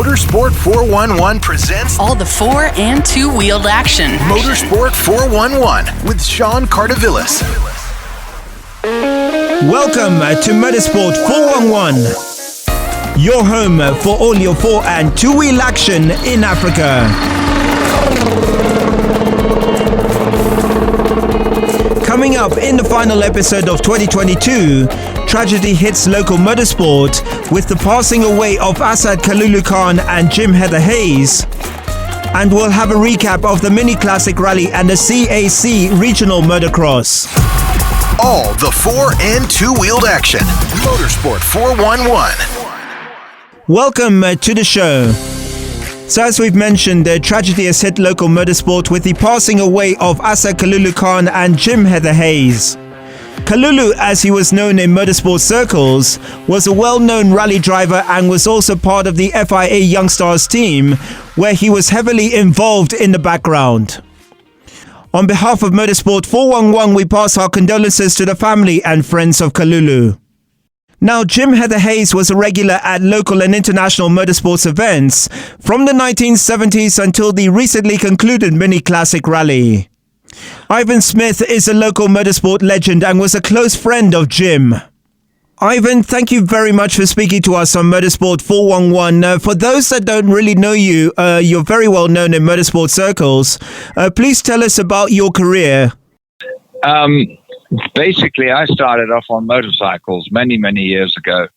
Motorsport 411 presents all the four- and two-wheeled action. Motorsport 411 with Sean Cardovillis. Welcome to Motorsport 411, your home for all your four- and two-wheel action in Africa. Coming up in the final episode of 2022, tragedy hits local motorsport with the passing away of Asad Kalulu Khan and Jim Heather Hayes. And we'll have a recap of the Mini Classic Rally and the CAC Regional Motocross. All the four- and two-wheeled action. Motorsport 411. Welcome to the show. So as we've mentioned, the tragedy has hit local motorsport with the passing away of Asad Kalulu Khan and Jim Heather Hayes. Kalulu, as he was known in motorsport circles, was a well-known rally driver and was also part of the FIA Young Stars team, where he was heavily involved in the background. On behalf of Motorsport 411, we pass our condolences to the family and friends of Kalulu. Now, Jim Heather Hayes was a regular at local and international motorsports events from the 1970s until the recently concluded Mini Classic Rally. Ivan Smith is a local motorsport legend and was a close friend of Jim. Ivan, thank you very much for speaking to us on Motorsport 411. For those that don't really know you, you're very well known in motorsport circles. Please tell us about your career. Basically, I started off on motorcycles many, many years ago,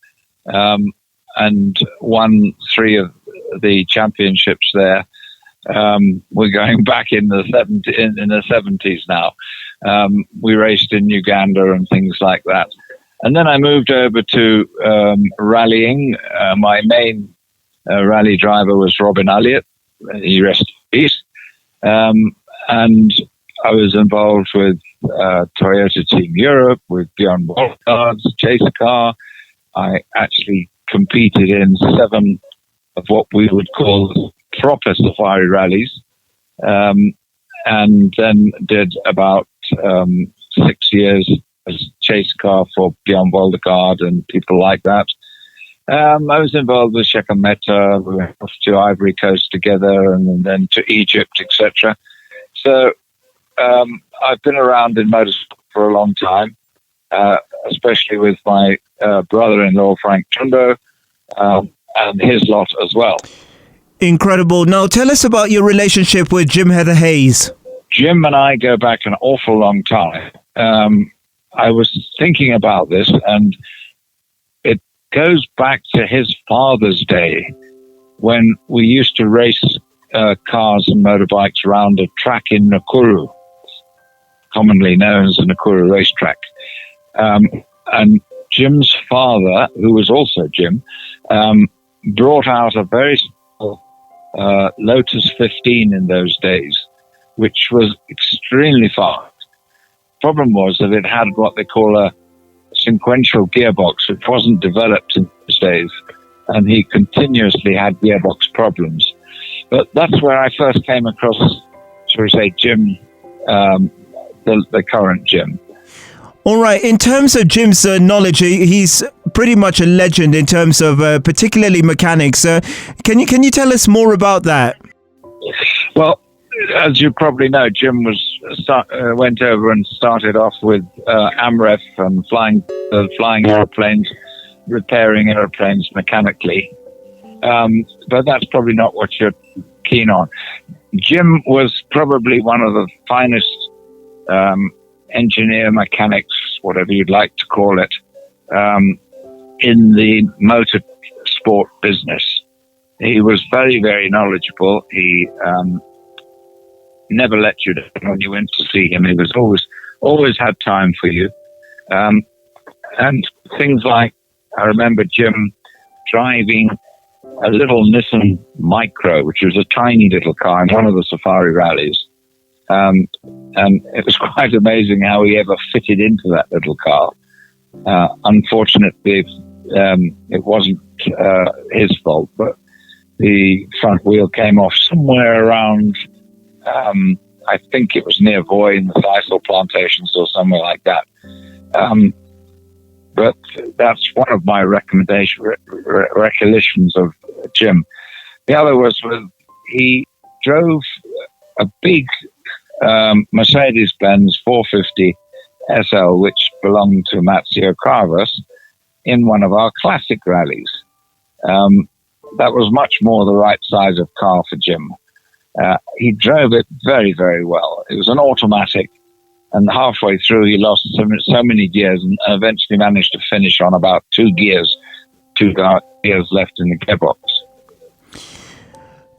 and won 3 of the championships there. We're going back in the 70s now. We raced in Uganda and things like that. And then I moved over to rallying. My main rally driver was Robin Elliott. He rested in peace. And I was involved with Toyota Team Europe, with Bjorn Volkard's Chase Car. I actually competed in 7 of what we would call proper safari rallies, and then did about 6 years as Chase Car for Bjorn Volkard and people like that. I was involved with Sheikh Meta. We went off to Ivory Coast together and then to Egypt, etc. So I've been around in motorsport for a long time, especially with my brother-in-law, Frank Chundo, and his lot as well. Incredible. Now, tell us about your relationship with Jim Heather Hayes. Jim and I go back an awful long time. I was thinking about this, and it goes back to his father's day when we used to race cars and motorbikes around a track in Nakuru, commonly known as the Nakuru racetrack. And Jim's father, who was also Jim, brought out a very small Lotus 15 in those days, which was extremely fast. Problem was that it had what they call a sequential gearbox, which wasn't developed in those days, and he continuously had gearbox problems. But that's where I first came across, shall we say, Jim, the current Jim. All right. In terms of Jim's knowledge, he's pretty much a legend in terms of particularly mechanics. Can you tell us more about that? Well, as you probably know, Jim went over and started off with AMREF and flying airplanes, repairing airplanes mechanically. But that's probably not what you're keen on. Jim was probably one of the finest engineer, mechanics, whatever you'd like to call it, in the motorsport business. He was very, very knowledgeable. He never let you down when you went to see him. He was always had time for you. And things like, I remember Jim driving a little Nissan Micro, which was a tiny little car in one of the safari rallies. And it was quite amazing how he ever fitted into that little car. Unfortunately, it wasn't his fault, but the front wheel came off somewhere around, I think it was near Voi in the sisal plantations or somewhere like that. But that's one of my recollections of Jim. The other was he drove a big Mercedes-Benz 450 SL, which belonged to Matsio Carvas, in one of our classic rallies. That was much more the right size of car for Jim. He drove it very, very well. It was an automatic, and halfway through he lost so many gears and eventually managed to finish on about two gears left in the gearbox.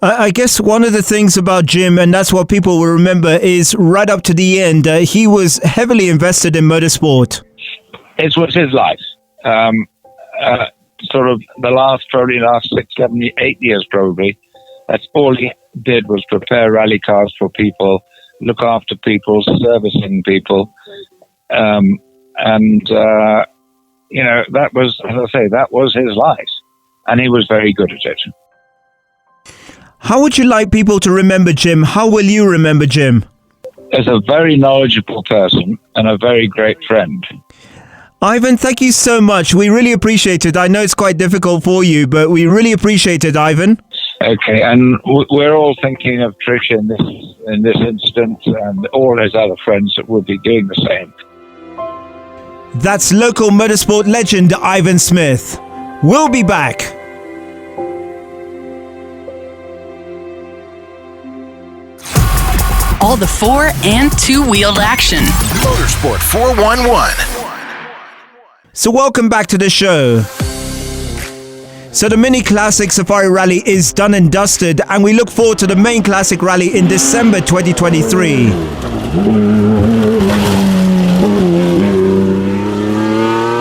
I guess one of the things about Jim, and that's what people will remember, is right up to the end, he was heavily invested in motorsport. It was his life. Sort of the last 6, 7, 8 years probably, that's all he did was prepare rally cars for people, look after people, servicing people. That was, as I say, that was his life. And he was very good at it. How would you like people to remember Jim? How will you remember Jim? As a very knowledgeable person and a very great friend. Ivan, thank you so much. We really appreciate it. I know it's quite difficult for you, but we really appreciate it, Ivan. Okay, and we're all thinking of Trish in this instance, and all his other friends that would be doing the same. That's local motorsport legend Ivan Smith. We'll be back. All the 4- and 2-wheeled action. Motorsport 411. So welcome back to the show. So the Mini Classic Safari Rally is done and dusted, and we look forward to the main Classic Rally in December 2023.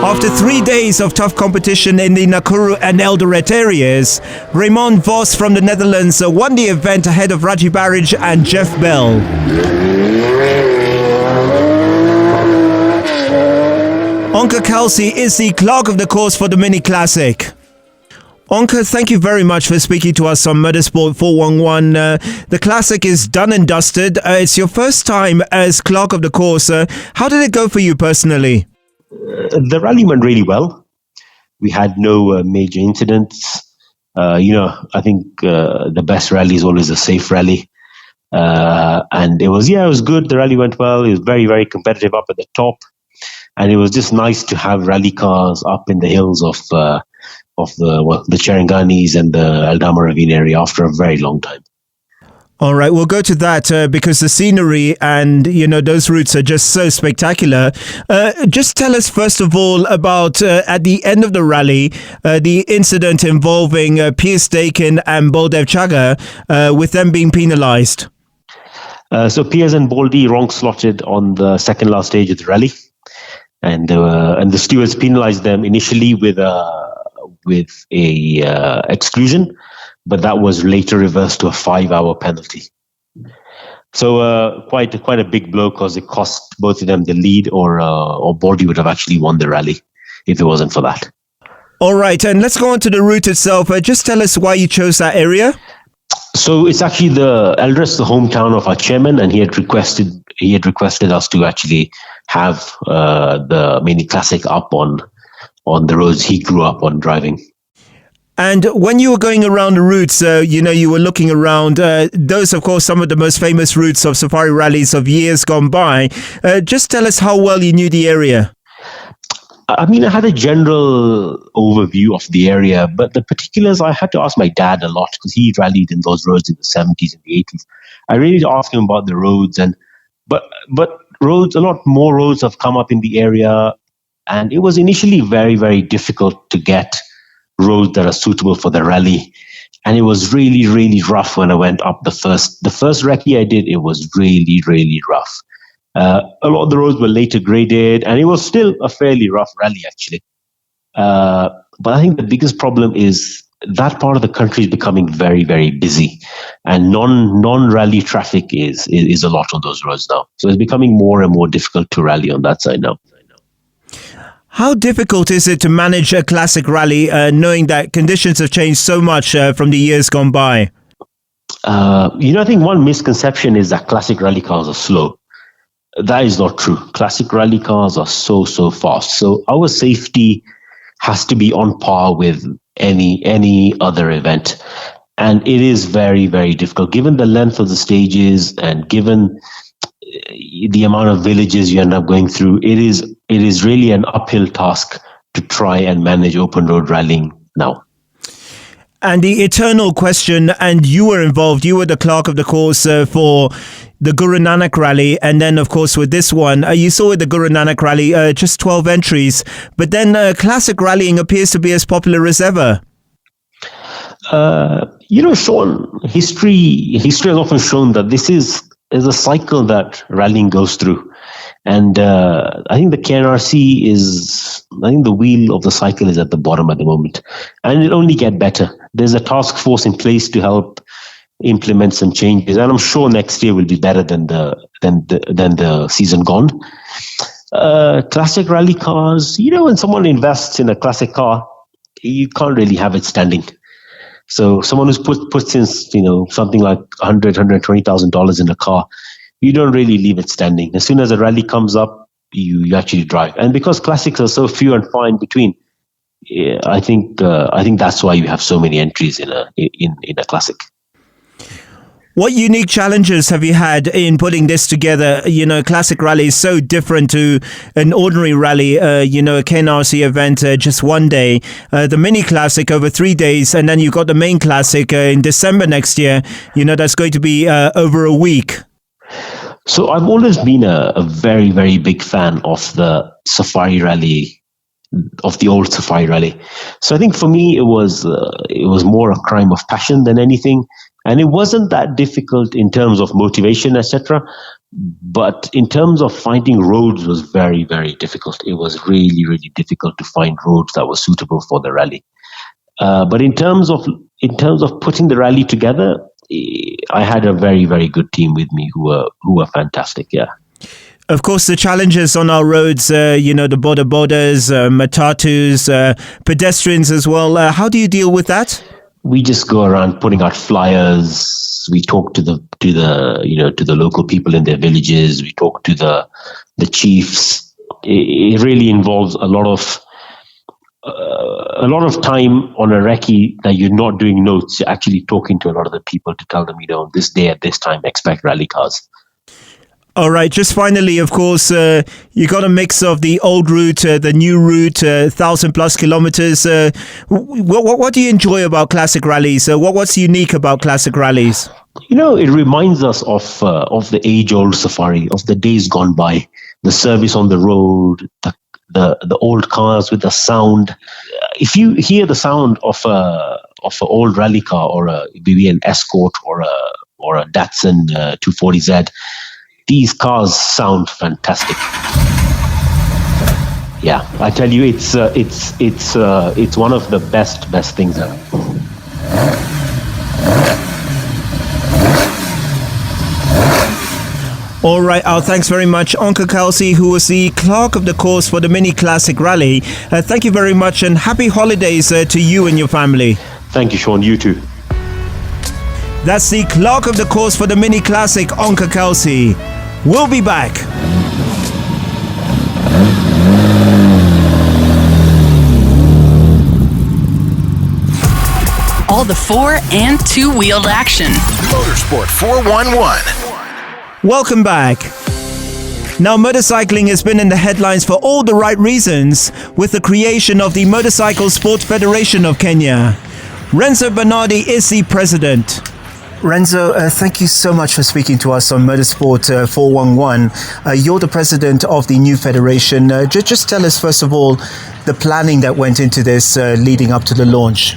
After 3 days of tough competition in the Nakuru and Eldoret areas, Raymond Vos from the Netherlands won the event ahead of Raji Barrage and Jeff Bell. Onkar Kalsi is the clerk of the course for the Mini Classic. Onkar, thank you very much for speaking to us on Motorsport 411. The Classic is done and dusted. It's your first time as clerk of the course. How did it go for you personally? The rally went really well. We had no major incidents. I think the best rally is always a safe rally. And it was good. The rally went well. It was very, very competitive up at the top. And it was just nice to have rally cars up in the hills of the Cheranganis and the Aldama Ravine area after a very long time. All right, we'll go to that because the scenery and, those routes are just so spectacular. Just tell us, first of all, about at the end of the rally, the incident involving Piers Dakin and Baldev Chaga, with them being penalised. So Piers and Baldy wrong slotted on the second last stage of the rally. And the stewards penalised them initially with a exclusion, but that was later reversed to a 5-hour penalty. So quite a big blow because it cost both of them the lead, or Baldy would have actually won the rally if it wasn't for that. All right, and let's go on to the route itself. Just tell us why you chose that area. So it's actually the Eldres, the hometown of our chairman, and he had requested us to actually have the Mini Classic up on the roads he grew up on driving. And when you were going around the routes, you were looking around. Those, of course, some of the most famous routes of safari rallies of years gone by. Just tell us how well you knew the area. I mean, I had a general overview of the area, but the particulars I had to ask my dad a lot because he rallied in those roads in the 70s and the 80s. I really need to ask him about the roads, but roads, a lot more roads have come up in the area, and it was initially very, very difficult to get roads that are suitable for the rally. And it was really, really rough when I went up the first recce I did. It was really, really rough. A lot of the roads were later graded, and it was still a fairly rough rally, actually. But I think the biggest problem is that part of the country is becoming very, very busy, and non-rally traffic is a lot on those roads now. So it's becoming more and more difficult to rally on that side now. How difficult is it to manage a classic rally, knowing that conditions have changed so much from the years gone by? I think one misconception is that classic rally cars are slow. That is not true. Classic rally cars are so fast. So our safety has to be on par with any other event. And it is very, very difficult, given the length of the stages and given the amount of villages you end up going through. It is really an uphill task to try and manage open road rallying now. And the eternal question, and you were involved, you were the clerk of the course for the Guru Nanak Rally, and then of course with this one, you saw with the Guru Nanak Rally just 12 entries, but then classic rallying appears to be as popular as ever. Sean, history has often shown that this is a cycle that rallying goes through. And I think the KNRC the wheel of the cycle is at the bottom at the moment. And it'll only get better. There's a task force in place to help implement some changes. And I'm sure next year will be better than the season gone. Classic rally cars, when someone invests in a classic car, you can't really have it standing. So someone who's puts in, something like $120,000 in a car, you don't really leave it standing. As soon as a rally comes up, you actually drive. And because classics are so few and far in between, I think that's why you have so many entries in a classic. What unique challenges have you had in putting this together? Classic rally is so different to an ordinary rally, a KNRC event just one day, the mini classic over 3 days, and then you've got the main classic in December next year, that's going to be over a week. So I've always been a very, very big fan of the safari rally, of the old safari rally. So I think for me, it was more a crime of passion than anything. And it wasn't that difficult in terms of motivation, etc. But in terms of finding roads was very, very difficult. It was really, really difficult to find roads that were suitable for the rally. But in terms of putting the rally together, I had a very, very good team with me who were fantastic. Yeah. Of course, the challenges on our roads, the borders, matatus, pedestrians as well. How do you deal with that? We just go around putting out flyers. We talk to the local people in their villages. We talk to the chiefs. It really involves a lot of time on a recce that you're not doing notes. You're actually talking to a lot of the people to tell them, this day at this time, expect rally cars. All right. Just finally, of course, you got a mix of the old route, the new route, 1,000+ kilometers. What do you enjoy about classic rallies? What's unique about classic rallies? It reminds us of the age-old safari, of the days gone by, the service on the road, the old cars with the sound. If you hear the sound of an old rally car, or maybe an Escort or a Datsun 240Z, these cars sound fantastic. Yeah, I tell you, it's one of the best things ever. All right, thanks very much, Onkar Kalsi, who was the clerk of the course for the Mini Classic Rally. Thank you very much, and happy holidays to you and your family. Thank you, Sean. You too. That's the clerk of the course for the Mini Classic, Onkar Kalsi. We'll be back. All the 4 and 2-wheeled action. Motorsport 411. Welcome back. Now, motorcycling has been in the headlines for all the right reasons with the creation of the Motorcycle Sports Federation of Kenya. Renzo Bernardi is the president. Renzo, thank you so much for speaking to us on Motorsport 411. You're the president of the new federation. Just tell us, first of all, the planning that went into this leading up to the launch.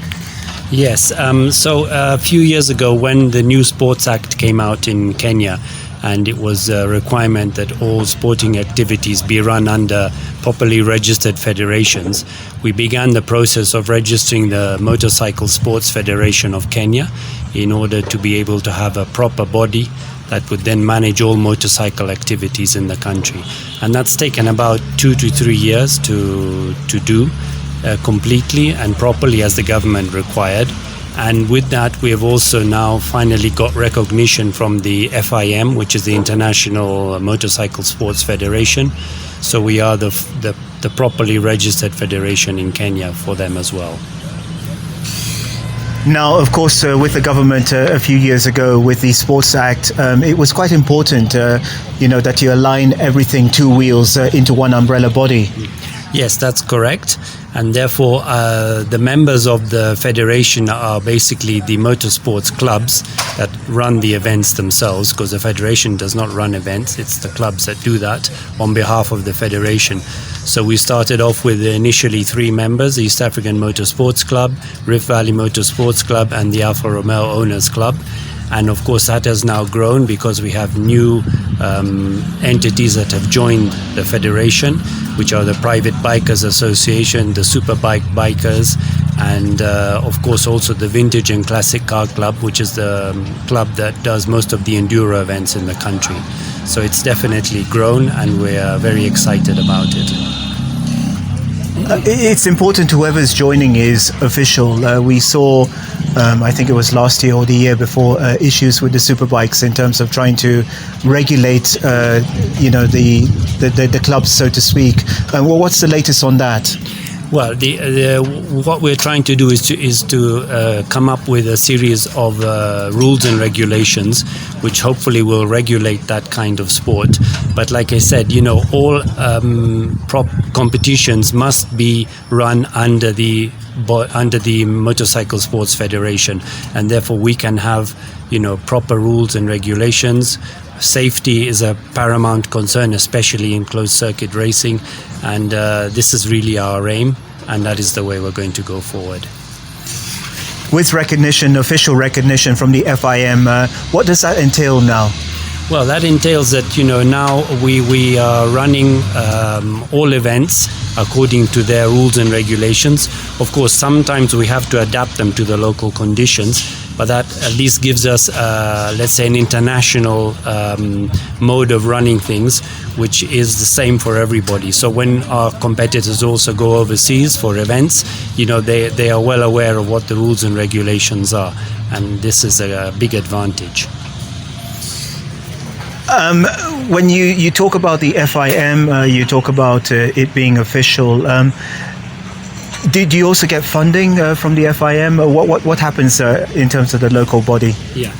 Yes, so a few years ago when the new Sports Act came out in Kenya, and it was a requirement that all sporting activities be run under properly registered federations, we began the process of registering the Motorcycle Sports Federation of Kenya in order to be able to have a proper body that would then manage all motorcycle activities in the country. And that's taken about 2 to 3 years to do completely and properly as the government required. And with that, we have also now finally got recognition from the FIM, which is the International Motorcycle Sports Federation. So we are the properly registered federation in Kenya for them as well. Now, of course, with the government a few years ago with the Sports Act, it was quite important, that you align everything two wheels into one umbrella body. Yes, that's correct. And therefore, the members of the federation are basically the motorsports clubs that run the events themselves, because the federation does not run events. It's the clubs that do that on behalf of the federation. So we started off with initially 3 members, the East African Motorsports Club, Rift Valley Motorsports Club, and the Alfa Romeo Owners Club. And of course that has now grown because we have new entities that have joined the federation, which are the Private Bikers Association, the Superbike Bikers, and of course also the Vintage and Classic Car Club, which is the club that does most of the enduro events in the country. So it's definitely grown and we are very excited about it. It's important whoever's joining is official. We saw, I think it was last year or the year before, issues with the superbikes in terms of trying to regulate, the clubs, so to speak. What's the latest on that? Well, what we're trying to do is to come up with a series of rules and regulations, which hopefully will regulate that kind of sport. But like I said, all prop competitions must be run under the Motorcycle Sports Federation, and therefore we can have proper rules and regulations. Safety is a paramount concern, especially in closed circuit racing, and this is really our aim, and that is the way we're going to go forward. With recognition, official recognition from the FIM, what does that entail now? Well, that entails that now we are running all events according to their rules and regulations. Of course, sometimes we have to adapt them to the local conditions, but that at least gives us, let's say, an international mode of running things, which is the same for everybody. So when our competitors also go overseas for events, they are well aware of what the rules and regulations are, and this is a big advantage. When you talk about the FIM, you talk about it being official. Do you also get funding from the FIM? What happens in terms of the local body? Yeah,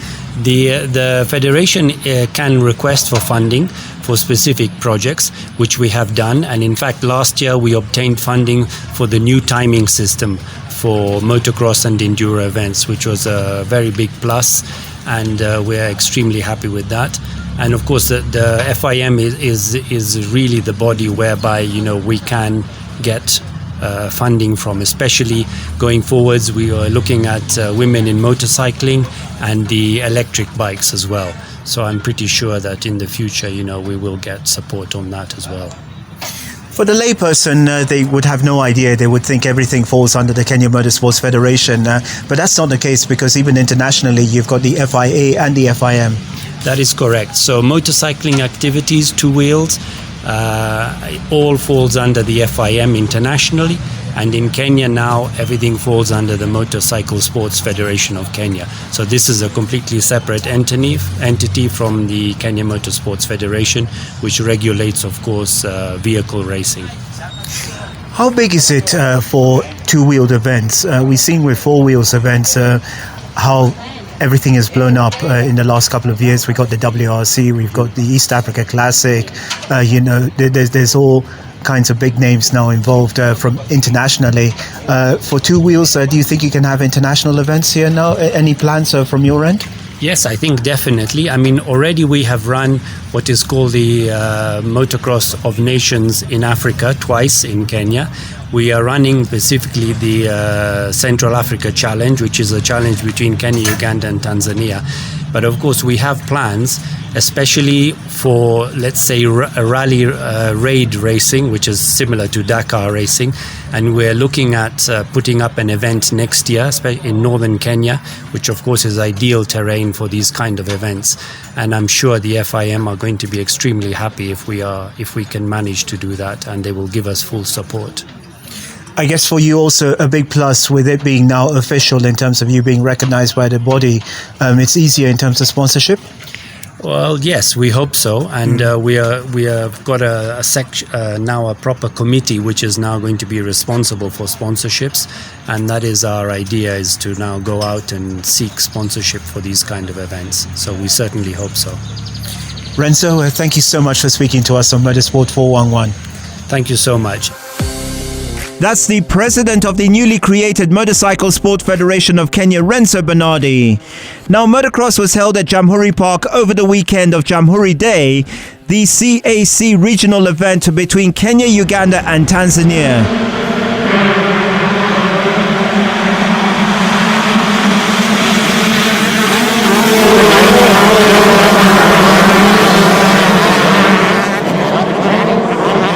the federation can request for funding for specific projects, which we have done. And in fact, last year we obtained funding for the new timing system for motocross and enduro events, which was a very big plus, and we're extremely happy with that. And of course, the FIM is really the body whereby we can get funding from, especially going forwards. We are looking at women in motorcycling and the electric bikes as well. So I'm pretty sure that in the future, we will get support on that as well. For the layperson, they would have no idea. They would think everything falls under the Kenya Motorsports Federation. But that's not the case, because even internationally, you've got the FIA and the FIM. That is correct. So motorcycling activities, two wheels, all falls under the FIM internationally, and in Kenya now everything falls under the Motorcycle Sports Federation of Kenya. So this is a completely separate entity from the Kenya Motorsports Federation, which regulates, of course, vehicle racing. How big is it for two-wheeled events? We've seen with four-wheels events how everything has blown up in the last couple of years. We got the WRC, we've got the East Africa Classic. There's all kinds of big names now involved from internationally. For two wheels, do you think you can have international events here now? Any plans from your end? Yes, I think definitely. I mean, already we have run what is called the Motocross of Nations in Africa twice in Kenya. We are running specifically the Central Africa Challenge, which is a challenge between Kenya, Uganda and Tanzania. But of course we have plans, especially for, let's say, rally raid racing, which is similar to Dakar racing. And we're looking at putting up an event next year in northern Kenya, which of course is ideal terrain for these kind of events. And I'm sure the FIM are going to be extremely happy if we can manage to do that, and they will give us full support. I guess for you also a big plus with it being now official in terms of you being recognized by the body. It's easier in terms of sponsorship? Well, yes, we hope so, and we have got a section now, a proper committee which is now going to be responsible for sponsorships, and that is our idea, is to now go out and seek sponsorship for these kind of events. So we certainly hope so. Renzo, thank you so much for speaking to us on Motorsport 411. Thank you so much. That's the president of the newly created Motorcycle Sport Federation of Kenya, Renzo Bernardi. Now, motocross was held at Jamhuri Park over the weekend of Jamhuri Day, the CAC regional event between Kenya, Uganda and Tanzania.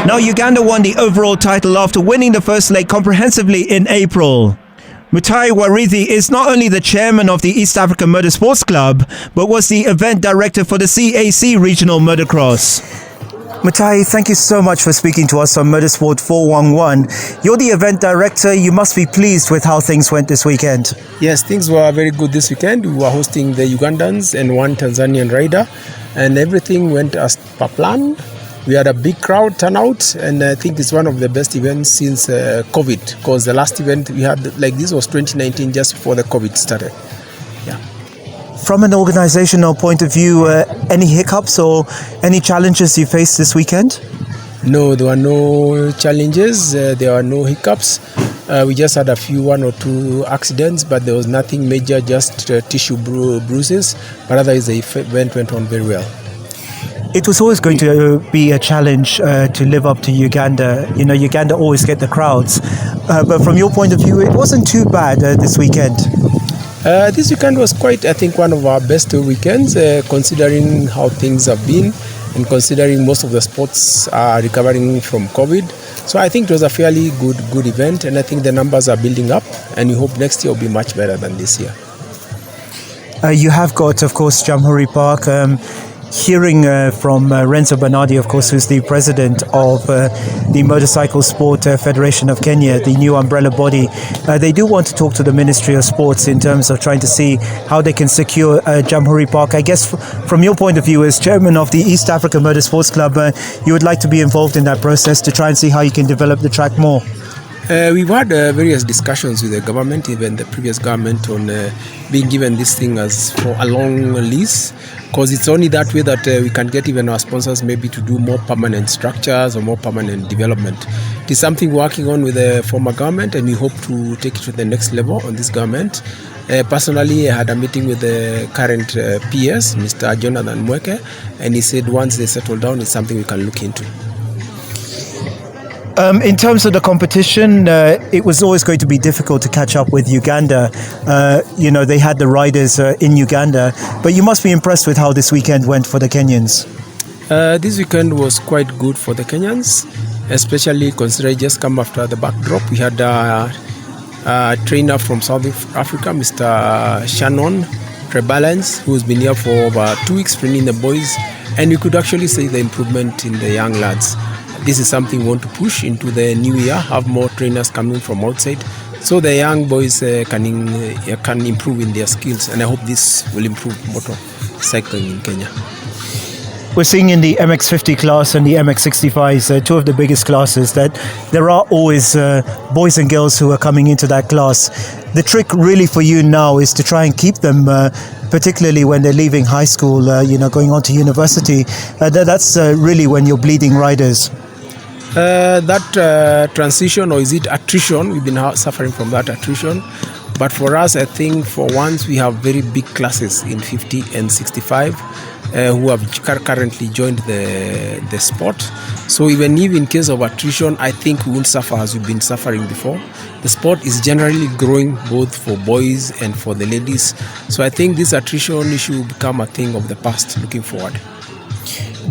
Now, Uganda won the overall title after winning the first leg comprehensively in April. Mutahi Wariithi is not only the chairman of the East African Motorsports Club, but was the event director for the CAC Regional Motocross. Mutahi, thank you so much for speaking to us on Motorsport 411. You're the event director. You must be pleased with how things went this weekend. Yes, things were very good this weekend. We were hosting the Ugandans and one Tanzanian rider, and everything went as per plan. We had a big crowd turnout, and I think it's one of the best events since COVID, because the last event we had like this was 2019, just before the COVID started. Yeah. From an organizational point of view, any hiccups or any challenges you faced this weekend? No, there were no challenges. There were no hiccups. We just had one or two accidents, but there was nothing major, just tissue bruises. But otherwise, the event went on very well. It was always going to be a challenge to live up to Uganda. You know, Uganda always get the crowds. But from your point of view, it wasn't too bad this weekend. This weekend was quite, I think, one of our best weekends, considering how things have been and considering most of the sports are recovering from COVID. So I think it was a fairly good event, and I think the numbers are building up, and we hope next year will be much better than this year. You have got, of course, Jamhuri Park. Hearing from Renzo Bernardi, of course, who's the president of the Motorcycle Sport Federation of Kenya, the new umbrella body. They do want to talk to the Ministry of Sports in terms of trying to see how they can secure Jamhuri Park. I guess from your point of view as chairman of the East African Motorsports Club, you would like to be involved in that process to try and see how you can develop the track more. We've had various discussions with the government, even the previous government, on being given this thing as for a long lease, because it's only that way that we can get even our sponsors maybe to do more permanent structures or more permanent development. It is something we're working on with the former government, and we hope to take it to the next level on this government. Personally, I had a meeting with the current PS, Mr. Jonathan Mweke, and he said once they settle down, it's something we can look into. In terms of the competition, it was always going to be difficult to catch up with Uganda. They had the riders in Uganda, but you must be impressed with how this weekend went for the Kenyans. This weekend was quite good for the Kenyans, especially considering just come after the backdrop. We had a trainer from South Africa, Mr. Shannon Trebalance, who's been here for over 2 weeks training the boys, and you could actually see the improvement in the young lads. This is something we want to push into the new year, have more trainers coming from outside, so the young boys can improve in their skills, and I hope this will improve motorcycling in Kenya. We're seeing in the MX50 class and the MX65s, two of the biggest classes, that there are always boys and girls who are coming into that class. The trick really for you now is to try and keep them, particularly when they're leaving high school, going on to university. That's really when you're bleeding riders. That transition, or is it attrition? We've been suffering from that attrition. But for us, I think for once we have very big classes in 50 and 65 who have currently joined the sport. So even if in case of attrition, I think we won't suffer as we've been suffering before. The sport is generally growing both for boys and for the ladies. So I think this attrition issue will become a thing of the past looking forward.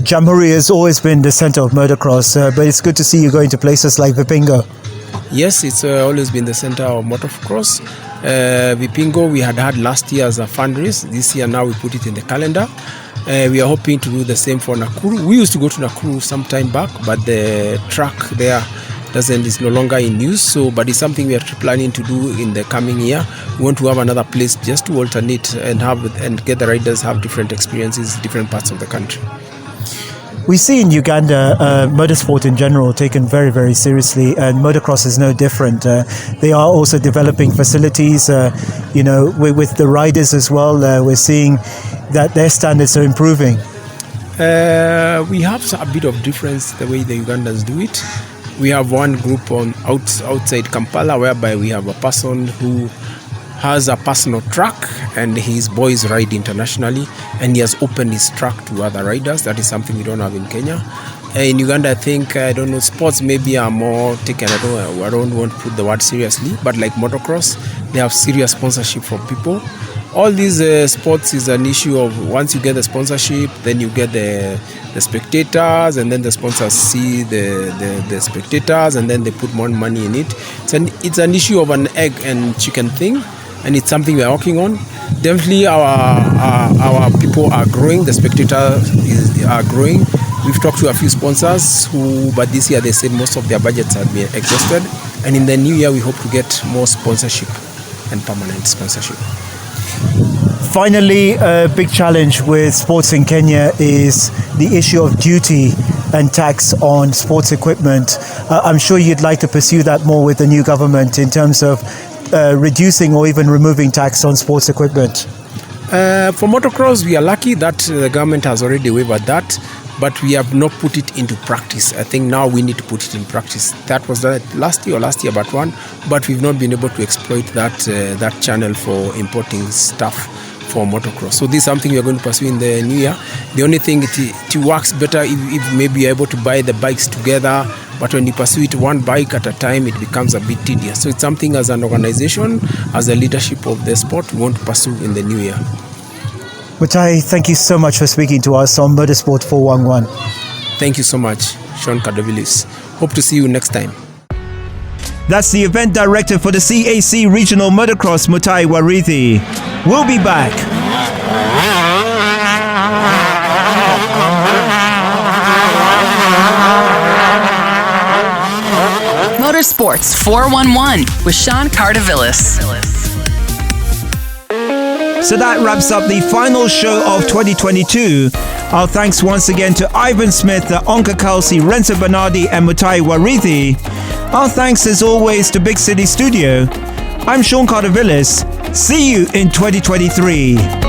Jamhuri has always been the center of motocross, but it's good to see you going to places like Vipingo. Yes, it's always been the center of motocross. Vipingo we had last year as a fundraise. This year now we put it in the calendar. We are hoping to do the same for Nakuru. We used to go to Nakuru some time back, but the track there is no longer in use. So, but it's something we are planning to do in the coming year. We want to have another place just to alternate and get the riders have different experiences, different parts of the country. We see in Uganda motorsport in general taken very, very seriously, and motocross is no different. They are also developing facilities, with the riders as well. We're seeing that their standards are improving. We have a bit of difference the way the Ugandans do it. We have one group outside Kampala whereby we have a person who has a personal track and his boys ride internationally, and he has opened his track to other riders. That is something we don't have in Kenya. In Uganda, I think, sports maybe are more taken, I don't want to put the word seriously, but like motocross, they have serious sponsorship from people. All these sports is an issue of once you get the sponsorship, then you get the spectators, and then the sponsors see the spectators, and then they put more money in it. It's an issue of an egg and chicken thing, and it's something we are working on. Definitely our people are growing, the spectators are growing. We've talked to a few sponsors but this year they said most of their budgets have been exhausted, and in the new year we hope to get more sponsorship and permanent sponsorship. Finally, a big challenge with sports in Kenya is the issue of duty and tax on sports equipment. I'm sure you'd like to pursue that more with the new government in terms of reducing or even removing tax on sports equipment. For motocross, we are lucky that the government has already waived that, but we have not put it into practice. I think now we need to put it in practice. That was done last year but one, but we've not been able to exploit that channel for importing stuff for motocross. So this is something we are going to pursue in the new year. The only thing, it works better if maybe you're able to buy the bikes together, but when you pursue it one bike at a time, it becomes a bit tedious. So it's something as an organization, as a leadership of the sport, we want to pursue in the new year. Mutahi, thank you so much for speaking to us on Motorsport 411. Thank you so much, Sean Cardovillis. Hope to see you next time. That's the event director for the CAC Regional Motocross, Mutahi Wariithi. We'll be back. Motorsports 411 with Sean Cardovillis. So that wraps up the final show of 2022. Our thanks once again to Ivan Smith, Onkar, Kalsi, Renzo, Bernardi and Mutahi Wariithi. Our thanks as always to Big City Studio. I'm Sean Cardovillis. See you in 2023.